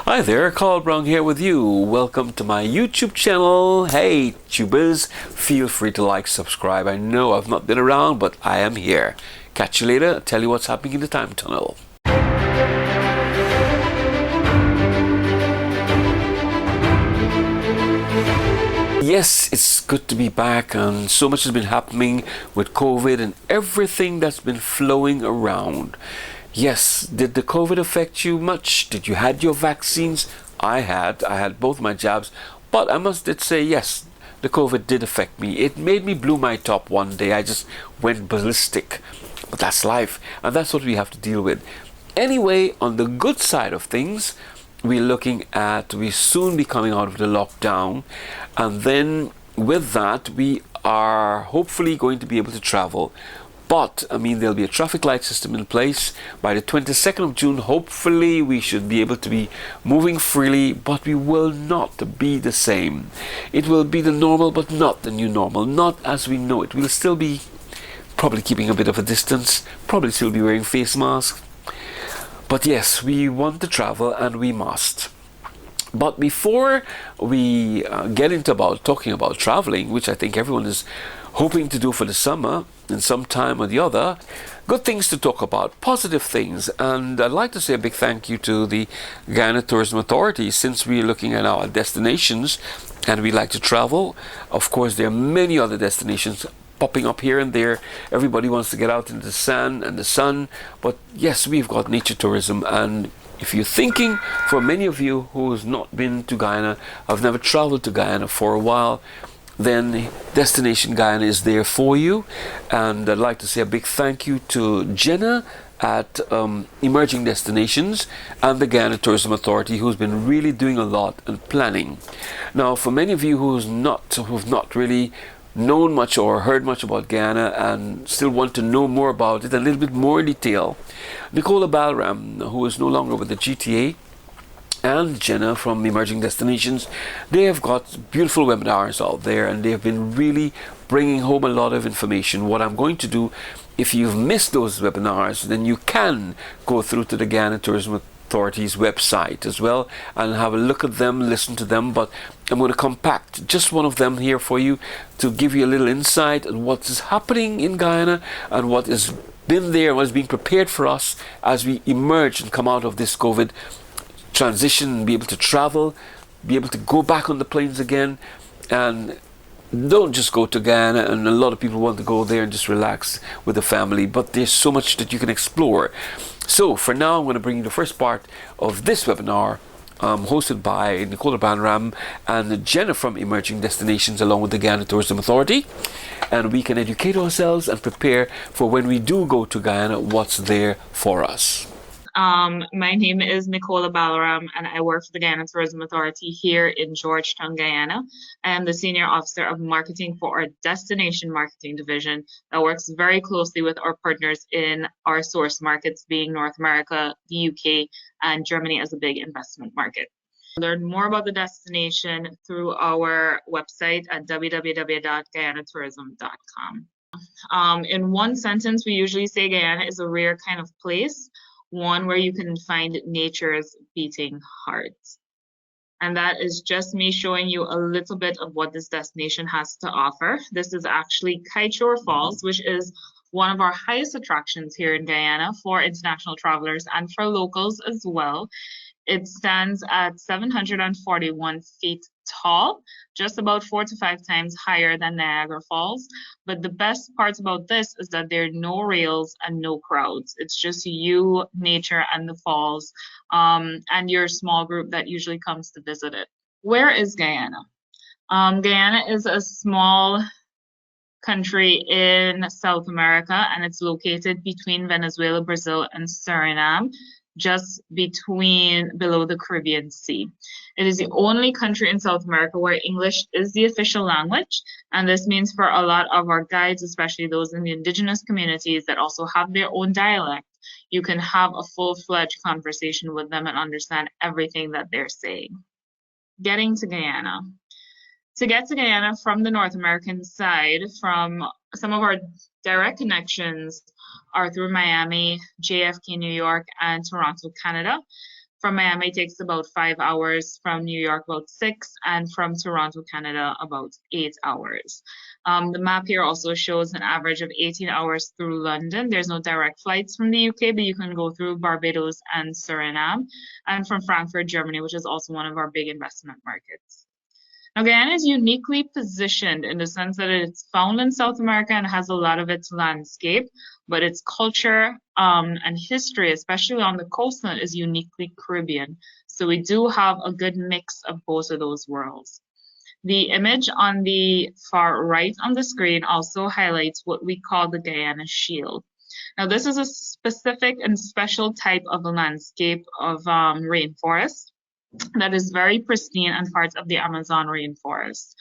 Hi there, Carl Brown here with you. Welcome to my YouTube channel. Hey, tubers, feel free to like, subscribe. I know I've not been around, but I am here. Catch you later. Tell you what's happening in the time tunnel. Yes, it's good to be back, and so much has been happening with COVID and everything that's been flowing around. Yes, did the COVID affect you much? Did you had your vaccines? I had both my jabs, but I must did say yes, the COVID did affect me. It made me blew my top one day. I just went ballistic. But that's life, and that's what we have to deal with. Anyway, on the good side of things, we soon be coming out of the lockdown, and then with that we are hopefully going to be able to travel. But I mean, there'll be a traffic light system in place by the 22nd of June. Hopefully we should be able to be moving freely, but we will not be the same. It will be the normal, but not the new normal, not as we know it. We'll still be probably keeping a bit of a distance, probably still be wearing face masks. But yes, we want to travel and we must. But before we get into talking about traveling, which I think everyone is hoping to do for the summer in some time or the other, good things to talk about, positive things. And I'd like to say a big thank you to the Guyana Tourism Authority, since we're looking at our destinations and we like to travel. Of course, there are many other destinations popping up here and there. Everybody wants to get out into the sand and the sun, but yes, we've got nature tourism. And if you're thinking, for many of you who's not been to Guyana, have never traveled to Guyana for a while, then Destination Guyana is there for you. And I'd like to say a big thank you to Jenna at Emerging Destinations and the Guyana Tourism Authority, who's been really doing a lot and planning. Now, for many of you who've not really known much or heard much about Guyana and still want to know more about it a little bit more in detail, Nicola Balram, who is no longer with the GTA, and Jenna from Emerging Destinations, they have got beautiful webinars out there, and they have been really bringing home a lot of information. What I'm going to do, if you've missed those webinars, then you can go through to the Guyana Tourism Authority's website as well and have a look at them, listen to them. But I'm going to compact just one of them here for you to give you a little insight on what is happening in Guyana and what has been there, what is being prepared for us as we emerge and come out of this COVID transition, be able to travel, be able to go back on the planes again. And don't just go to Guyana, and a lot of people want to go there and just relax with the family, but there's so much that you can explore. So for now, I'm going to bring you the first part of this webinar, hosted by Nicola Banram and Jenna from Emerging Destinations, along with the Guyana Tourism Authority. And we can educate ourselves and prepare for when we do go to Guyana, what's there for us. My name is Nicola Balaram, and I work for the Guyana Tourism Authority here in Georgetown, Guyana. I am the Senior Officer of Marketing for our Destination Marketing Division that works very closely with our partners in our source markets, being North America, the UK, and Germany as a big investment market. Learn more about the destination through our website at www.guyanatourism.com. In one sentence, we usually say Guyana is a rare kind of place, one where you can find nature's beating heart. And that is just me showing you a little bit of what this destination has to offer. This is actually Kiteshore Falls, which is one of our highest attractions here in Guyana for international travelers and for locals as well. It stands at 741 feet tall, just about 4 to 5 times higher than Niagara Falls. But the best part about this is that there are no rails and no crowds. It's just you, nature, and the falls, and your small group that usually comes to visit it. Where is Guyana? Guyana is a small country in South America, and it's located between Venezuela, Brazil, and Suriname, just below the Caribbean Sea. It is the only country in South America where English is the official language, and this means for a lot of our guides, especially those in the indigenous communities that also have their own dialect, you can have a full-fledged conversation with them and understand everything that they're saying. Getting to Guyana. To get to Guyana from the North American side, from some of our direct connections are through Miami, JFK, New York, and Toronto, Canada. From Miami, it takes about 5 hours, from New York about 6, and from Toronto, Canada, about 8 hours. The map here also shows an average of 18 hours through London. There's no direct flights from the UK, but you can go through Barbados and Suriname, and from Frankfurt, Germany, which is also one of our big investment markets. Now, Guyana is uniquely positioned in the sense that it's found in South America and has a lot of its landscape, but its culture and history, especially on the coastline, is uniquely Caribbean. So we do have a good mix of both of those worlds. The image on the far right on the screen also highlights what we call the Guyana Shield. Now, this is a specific and special type of a landscape of rainforest that is very pristine and part of the Amazon rainforest.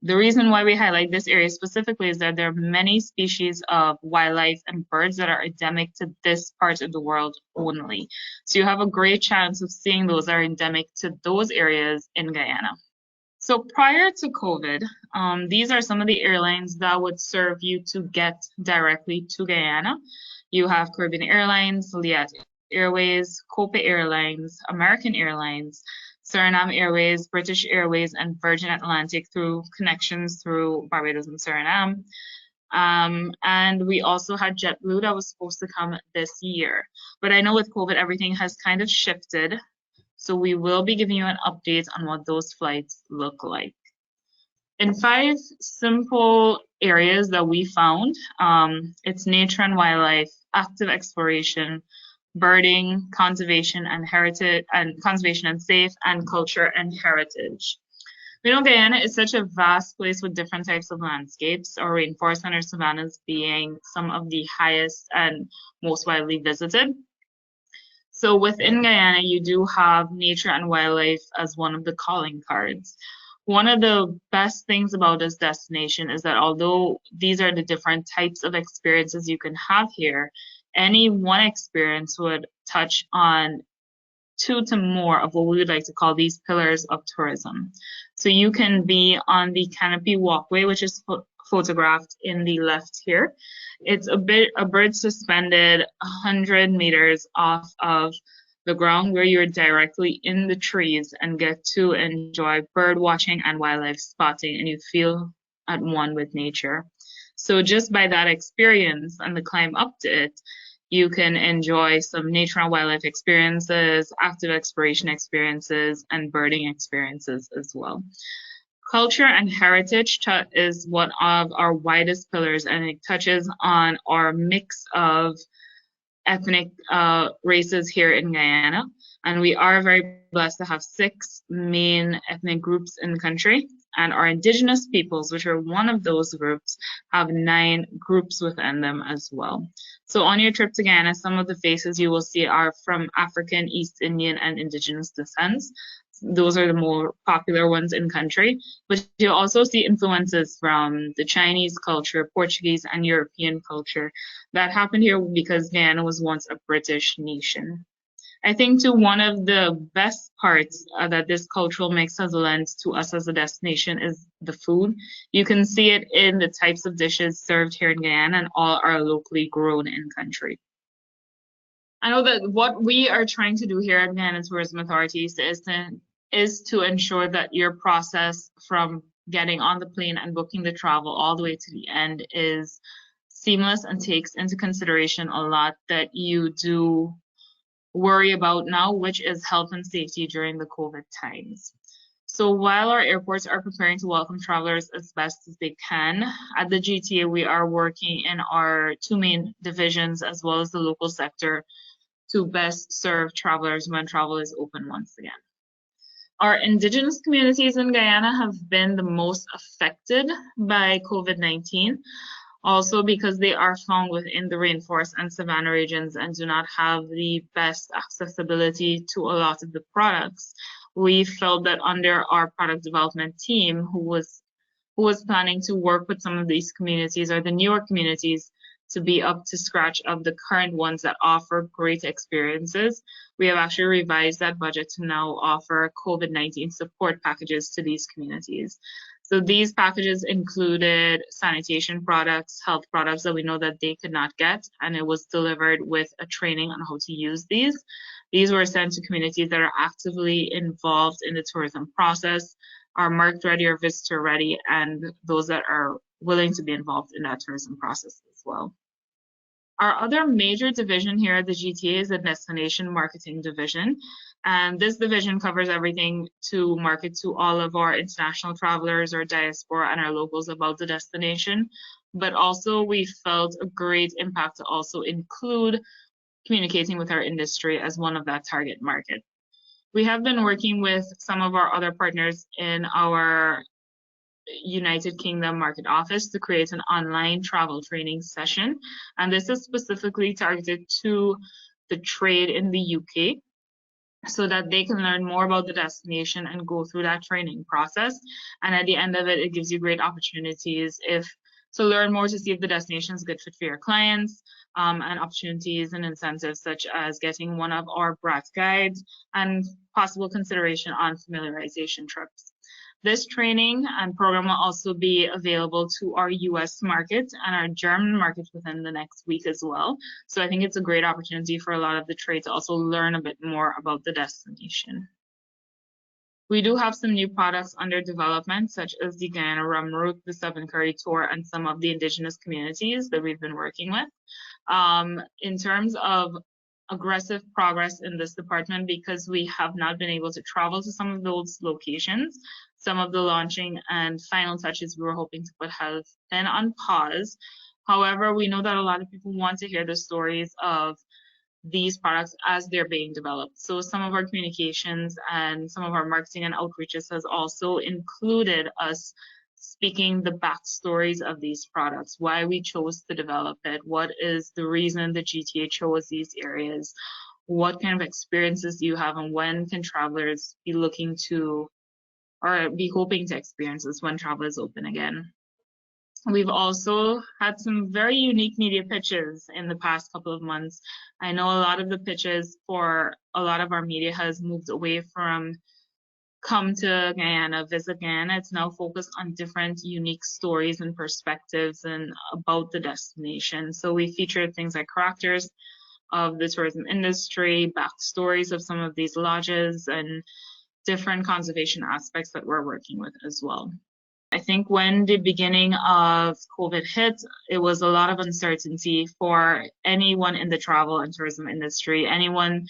The reason why we highlight this area specifically is that there are many species of wildlife and birds that are endemic to this part of the world only. So you have a great chance of seeing those that are endemic to those areas in Guyana. So prior to COVID, these are some of the airlines that would serve you to get directly to Guyana. You have Caribbean Airlines, Liat Airways, Copa Airlines, American Airlines, Suriname Airways, British Airways, and Virgin Atlantic through connections through Barbados and Suriname. And we also had JetBlue that was supposed to come this year. But I know with COVID, everything has kind of shifted. So we will be giving you an update on what those flights look like. In 5 simple areas that we found, it's nature and wildlife, active exploration, birding, conservation and heritage, and conservation and safe, and culture and heritage. We know Guyana is such a vast place with different types of landscapes, our rainforests and our savannas being some of the highest and most widely visited. So within Guyana, you do have nature and wildlife as one of the calling cards. One of the best things about this destination is that although these are the different types of experiences you can have here, any one experience would touch on 2 to more of what we would like to call these pillars of tourism. So you can be on the Canopy Walkway, which is photographed in the left here. It's a bird suspended 100 meters off of the ground where you're directly in the trees and get to enjoy bird watching and wildlife spotting, and you feel at one with nature. So just by that experience and the climb up to it, you can enjoy some nature and wildlife experiences, active exploration experiences, and birding experiences as well. Culture and heritage is one of our widest pillars, and it touches on our mix of ethnic races here in Guyana. And we are very blessed to have 6 main ethnic groups in the country. And our indigenous peoples, which are one of those groups, have 9 groups within them as well. So on your trip to Guyana, some of the faces you will see are from African, East Indian, and indigenous descents. Those are the more popular ones in country, but you'll also see influences from the Chinese culture, Portuguese, and European culture that happened here because Guyana was once a British nation. I think too, one of the best parts that this cultural mix has lent to us as a destination is the food. You can see it in the types of dishes served here in Guyana, and all are locally grown in country. I know that what we are trying to do here at Guyana Tourism Authorities is to ensure that your process from getting on the plane and booking the travel all the way to the end is seamless and takes into consideration a lot that you do worry about now, which is health and safety during the COVID times. So while our airports are preparing to welcome travelers as best as they can, at the GTA we are working in our 2 main divisions as well as the local sector to best serve travelers when travel is open once again. Our indigenous communities in Guyana have been the most affected by COVID-19, also because they are found within the rainforest and savanna regions and do not have the best accessibility to a lot of the products. We felt that under our product development team, who was planning to work with some of these communities or the newer communities to be up to scratch of the current ones that offer great experiences, we have actually revised that budget to now offer COVID-19 support packages to these communities. So these packages included sanitation products, health products that we know that they could not get, and it was delivered with a training on how to use these, These were sent to communities that are actively involved in the tourism process, are marked ready or visitor ready, and those that are willing to be involved in that tourism process as well. Our other major division here at the GTA is the Destination Marketing Division. And this division covers everything to market to all of our international travelers, our diaspora, and our locals about the destination. But also we felt a great impact to also include communicating with our industry as one of that target market. We have been working with some of our other partners in our United Kingdom market office to create an online travel training session. And this is specifically targeted to the trade in the UK so that they can learn more about the destination and go through that training process. And at the end of it, it gives you great opportunities to learn more to see if the destination is a good fit for your clients, and opportunities and incentives such as getting one of our BRAT guides and possible consideration on familiarization trips. This training and program will also be available to our US market and our German market within the next week as well. So I think it's a great opportunity for a lot of the trade to also learn a bit more about the destination. We do have some new products under development, such as the Guyana Rum Route, the Seven Curry Tour, and some of the indigenous communities that we've been working with. In terms of aggressive progress in this department, because we have not been able to travel to some of those locations, some of the launching and final touches we were hoping to put have been on pause. However, we know that a lot of people want to hear the stories of these products as they're being developed. So some of our communications and some of our marketing and outreaches has also included us speaking the backstories of these products, why we chose to develop it, what is the reason the GTA chose these areas, what kind of experiences do you have, and when can travelers be looking to or be hoping to experience this when travel is open again. We've also had some very unique media pitches in the past couple of months. I know a lot of the pitches for a lot of our media has moved away from come to Guyana, visit Guyana. It's now focused on different unique stories and perspectives and about the destination. So we featured things like characters of the tourism industry, backstories of some of these lodges, and different conservation aspects that we're working with as well. I think when the beginning of COVID hit, it was a lot of uncertainty for anyone in the travel and tourism industry, anyone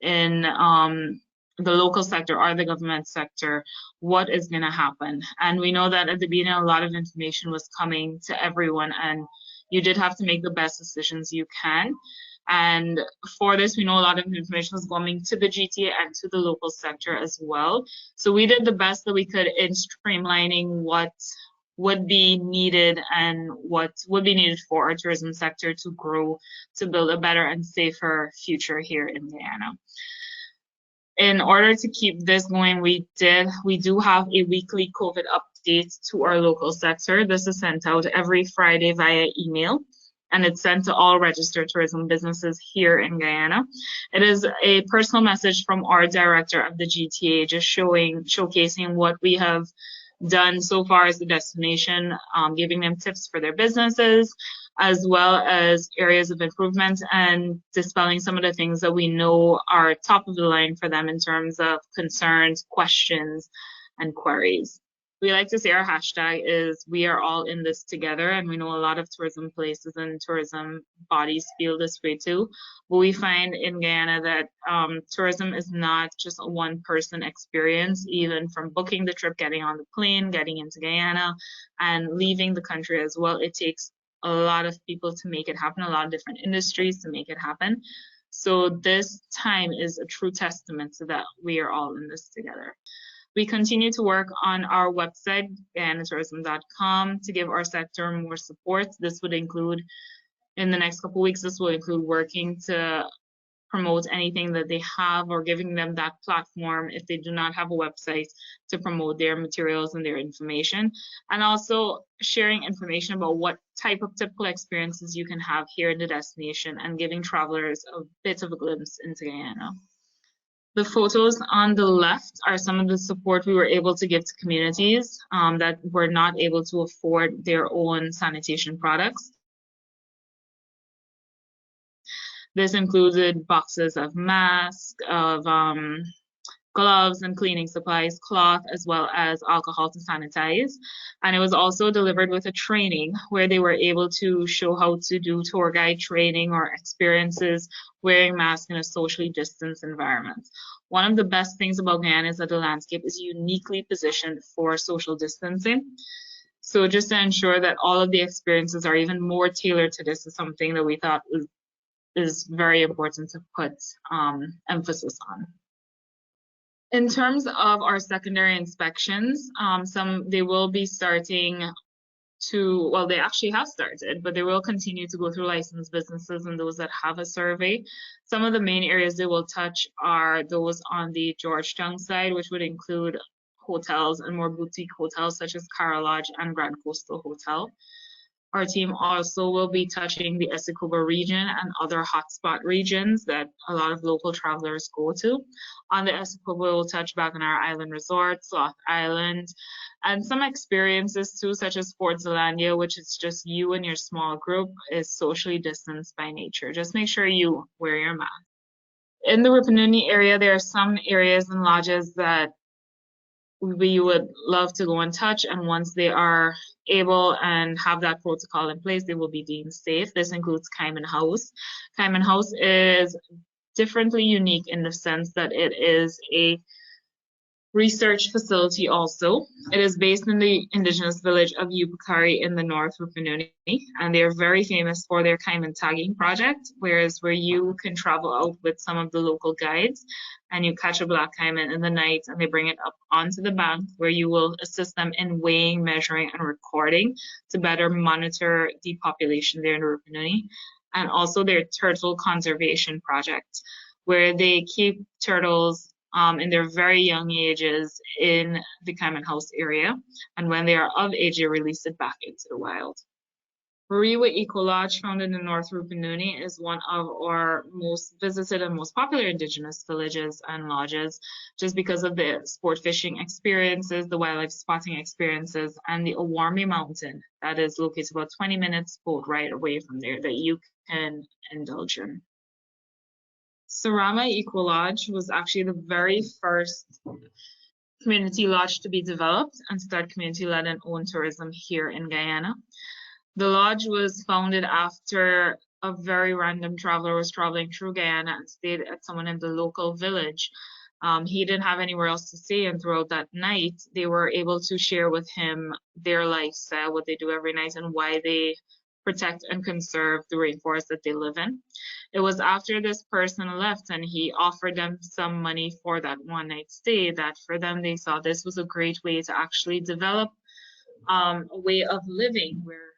in the local sector or the government sector, what is going to happen. And we know that at the beginning, a lot of information was coming to everyone, and you did have to make the best decisions you can. And for this, we know a lot of information was coming to the GTA and to the local sector as well. So we did the best that we could in streamlining what would be needed and what would be needed for our tourism sector to grow, to build a better and safer future here in Guyana. In order to keep this going, we do have a weekly COVID update to our local sector. This is sent out every Friday via email, and it's sent to all registered tourism businesses here in Guyana. It is a personal message from our director of the GTA, just showcasing what we have done so far as the destination, giving them tips for their businesses, as well as areas of improvement and dispelling some of the things that we know are top of the line for them in terms of concerns, questions, and queries. We like to say our hashtag is "We are all in this together," and we know a lot of tourism places and tourism bodies feel this way too. But we find in Guyana that tourism is not just a one-person experience, even from booking the trip, getting on the plane, getting into Guyana, and leaving the country as well. It takes a lot of people to make it happen, a lot of different industries to make it happen. So this time is a true testament to that we are all in this together. We continue to work on our website, guyanatourism.com, to give our sector more support. This would include, in the next couple of weeks, this will include working to promote anything that they have or giving them that platform if they do not have a website to promote their materials and their information, and also sharing information about what type of typical experiences you can have here in the destination and giving travelers a bit of a glimpse into Guyana. The photos on the left are some of the support we were able to give to communities that were not able to afford their own sanitation products. This included boxes of masks, of gloves and cleaning supplies, cloth, as well as alcohol to sanitize. And it was also delivered with a training where they were able to show how to do tour guide training or experiences wearing masks in a socially distanced environment. One of the best things about Guyana is that the landscape is uniquely positioned for social distancing. So just to ensure that all of the experiences are even more tailored to this is something that we thought is very important to put emphasis on. In terms of our secondary inspections, they will be starting to, well, they actually have started, but they will continue to go through licensed businesses and those that have a survey. Some of the main areas they will touch are those on the Georgetown side, which would include hotels and more boutique hotels such as Lodge and Grand Coastal Hotel. Our team also will be touching the Essecobo region and other hotspot regions that a lot of local travelers go to. On the Essecobo, we'll touch back on our island resorts, Sloth Island, and some experiences too, such as Fort Zelandia, which is just you and your small group, is socially distanced by nature. Just make sure you wear your mask. In the Rupununi area, there are some areas and lodges that we would love to go and touch, and once they are able and have that protocol in place, they will be deemed safe. This includes Kaiman House. Kaiman House is differently unique in the sense that it is a research facility also. It is based in the indigenous village of Yupukari in the North Rupununi, and they are very famous for their Kaiman tagging project, where you can travel out with some of the local guides and you catch a black caiman in the night and they bring it up onto the bank where you will assist them in weighing, measuring, and recording to better monitor the population there in Rupununi. And also their turtle conservation project, where they keep turtles in their very young ages in the Kaiman House area, and when they are of age, they release it back into the wild. Breewie Ecolodge, found in the North Rupununi, is one of our most visited and most popular indigenous villages and lodges, just because of the sport fishing experiences, the wildlife spotting experiences, and the Awarmi Mountain that is located about 20 minutes boat ride away from there that you can indulge in. Sarama Ecolodge was actually the very first community lodge to be developed and start community-led and owned tourism here in Guyana. The lodge was founded after a very random traveler was traveling through Guyana and stayed at someone in the local village. He didn't have anywhere else to stay, and throughout that night, they were able to share with him their lifestyle, what they do every night, and why they protect and conserve the rainforest that they live in. It was after this person left and he offered them some money for that one night stay that for them, they saw this was a great way to actually develop a way of living where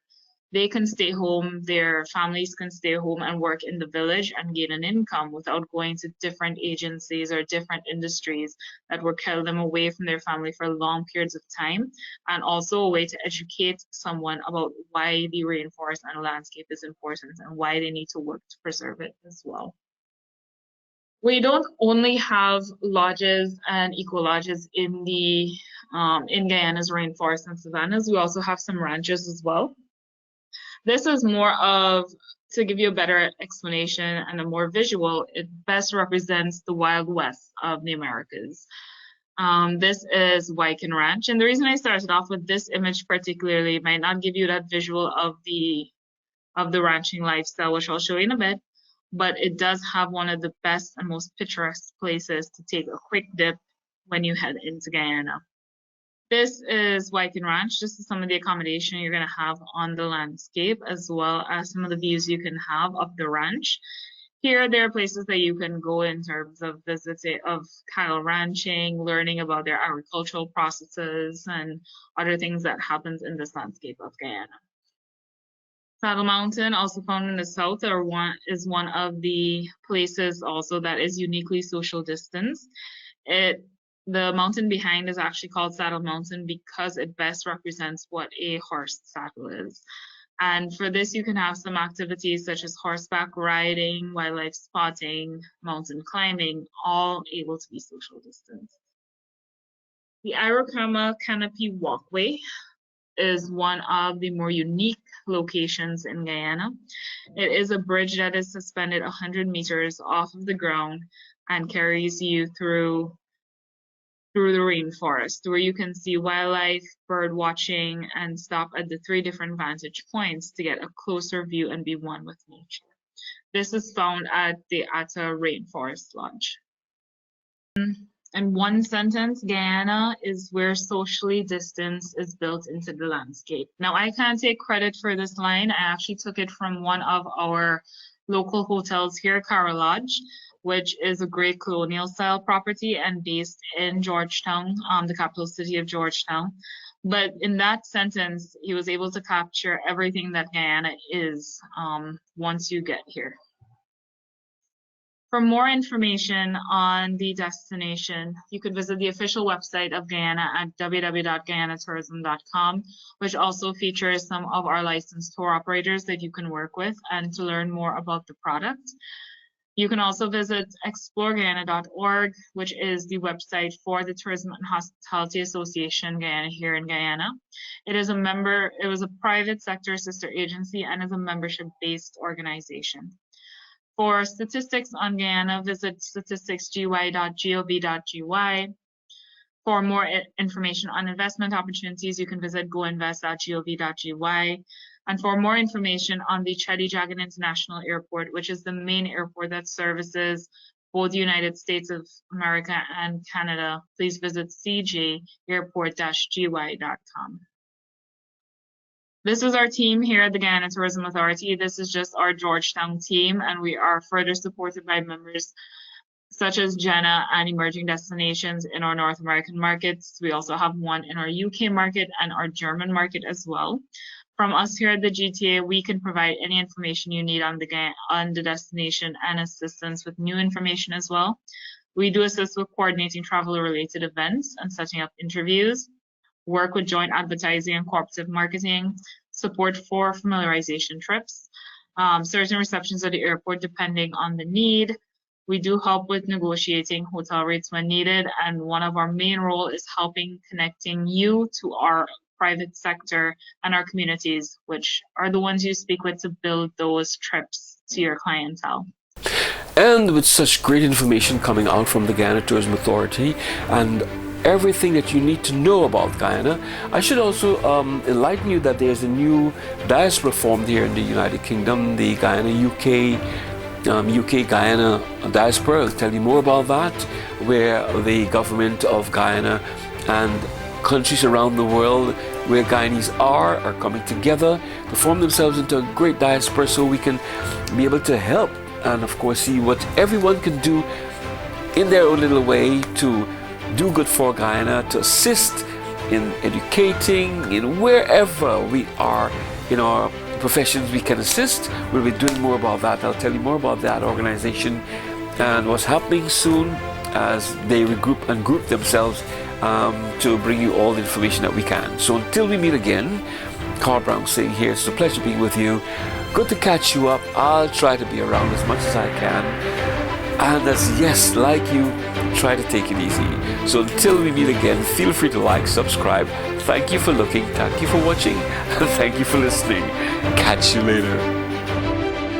they can stay home, their families can stay home and work in the village and gain an income without going to different agencies or different industries that would carry them away from their family for long periods of time, and also a way to educate someone about why the rainforest and landscape is important and why they need to work to preserve it as well. We don't only have lodges and ecolodges in Guyana's rainforests and savannas, we also have some ranches as well. This is more of, to give you a better explanation and a more visual, it best represents the Wild West of the Americas. This is Wyken Ranch, and the reason I started off with this image particularly might not give you that visual of the ranching lifestyle, which I'll show you in a bit, but it does have one of the best and most picturesque places to take a quick dip when you head into Guyana. This is Wyken Ranch. This is some of the accommodation you're going to have on the landscape, as well as some of the views you can have of the ranch. Here, there are places that you can go in terms of visiting, of cattle ranching, learning about their agricultural processes, and other things that happens in this landscape of Guyana. Saddle Mountain, also found in the south, is one of the places also that is uniquely social distanced. The mountain behind is actually called Saddle Mountain because it best represents what a horse saddle is. And for this, you can have some activities such as horseback riding, wildlife spotting, mountain climbing, all able to be social distance. The Aerocrama Canopy Walkway is one of the more unique locations in Guyana. It is a bridge that is suspended 100 meters off of the ground and carries you through the rainforest, where you can see wildlife, bird watching, and stop at the 3 different vantage points to get a closer view and be one with nature. This is found at the Atta Rainforest Lodge. In one sentence, Guyana is where socially distance is built into the landscape. Now, I can't take credit for this line. I actually took it from one of our local hotels here, Cara Lodge, which is a great colonial style property and based in Georgetown, the capital city of Georgetown. But in that sentence, he was able to capture everything that Guyana is once you get here. For more information on the destination, you could visit the official website of Guyana at www.guyanatourism.com, which also features some of our licensed tour operators that you can work with and to learn more about the product. You can also visit exploreguyana.org, which is the website for the Tourism and Hospitality Association Guyana here in Guyana. It was a private sector sister agency and is a membership-based organization. For statistics on Guyana, visit statisticsgy.gov.gy. For more information on investment opportunities, you can visit goinvest.gov.gy. And for more information on the Cheddi-Jagan International Airport, which is the main airport that services both the United States of America and Canada, please visit cjairport-gy.com. This is our team here at the Guyana Tourism Authority. This is just our Georgetown team, and we are further supported by members such as Jenna and Emerging Destinations in our North American markets. We also have one in our UK market and our German market as well. From us here at the GTA, we can provide any information you need on the destination and assistance with new information as well. We do assist with coordinating travel-related events and setting up interviews, work with joint advertising and cooperative marketing, support for familiarization trips, certain receptions at the airport depending on the need. We do help with negotiating hotel rates when needed, and one of our main role is helping connecting you to our private sector and our communities, which are the ones you speak with to build those trips to your clientele. And with such great information coming out from the Guyana Tourism Authority and everything that you need to know about Guyana, I should also enlighten you that there's a new diaspora formed here in the United Kingdom, the UK-Guyana diaspora. I'll tell you more about that, where the government of Guyana and countries around the world where Guyanese are coming together to form themselves into a great diaspora so we can be able to help and of course see what everyone can do in their own little way to do good for Guyana, to assist in educating, in wherever we are in our professions we can assist. We'll be doing more about that. I'll tell you more about that organization and what's happening soon as they regroup and group themselves to bring you all the information that we can. So until we meet again, Carl Brown saying here, it's a pleasure being with you. Good to catch you up. I'll try to be around as much as I can. And like you, try to take it easy. So until we meet again, feel free to like, subscribe. Thank you for looking, thank you for watching, and thank you for listening. Catch you later.